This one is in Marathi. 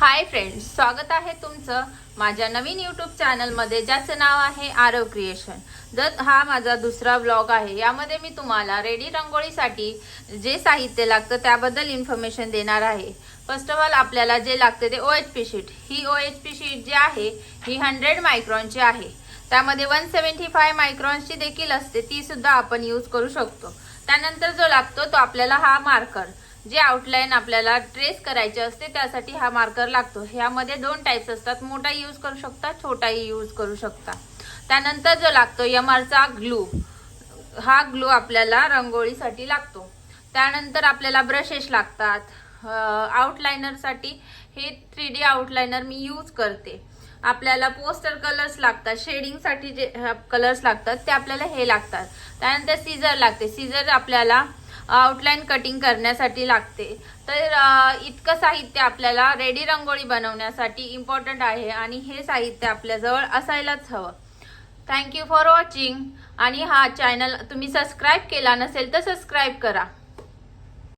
हाय फ्रेंड्स, स्वागत आहे तुमचं माझ्या नवीन यूट्यूब चॅनलमध्ये ज्याचं नाव आहे आरव क्रिएशन। हा माझा दुसरा व्लॉग आहे। यामध्ये मी तुम्हाला रेडी रंगोळीसाठी जे साहित्य लागतं त्याबद्दल इन्फॉर्मेशन देणार आहे। फर्स्ट ऑफ ऑल आपल्याला जे लागते ते OHP शीट। ही OHP शीट जी आहे ही 100 मायक्रॉनची आहे। त्यामध्ये 175 मायक्रॉनची देखील असते, ती सुद्धा आपण यूज करू शकतो। त्यानंतर जो लागतो तो आपल्याला हा मार्कर, जे आउटलाइन आपल्याला ट्रेस करायचे असते त्यासाठी हा मार्कर लागतो। ह्यामध्ये दोन टाइप्स असतात, मोठा यूज करू शकता, छोटाही यूज करू शकता। त्यानंतर जो लागतो एमआरचा ग्लू, हा ग्लू आपल्याला रंगोळीसाठी लागतो। त्यानंतर आपल्याला ब्रशेस लागतात। आउटलाइनर साठी हे 3D आउटलाइनर मी यूज करते। आपल्याला पोस्टर कलर्स लागतात, शेडिंग साठी जे कलर्स लागतात ते आपल्याला हे लागतात। त्यानंतर सीझर लागते, सीझर आपल्याला आउटलाइन कटिंग करण्यासाठी लागते। तर इतकं साहित्य आपल्याला रेडी रंगोळी बनवण्यासाठी इम्पॉर्टंट आहे आणि हे साहित्य आपल्याजवळ असायलाच हवं। Thank you for watching. आणि हा चॅनल तुम्ही सबस्क्राइब केला नसेल तर सबस्क्राइब करा।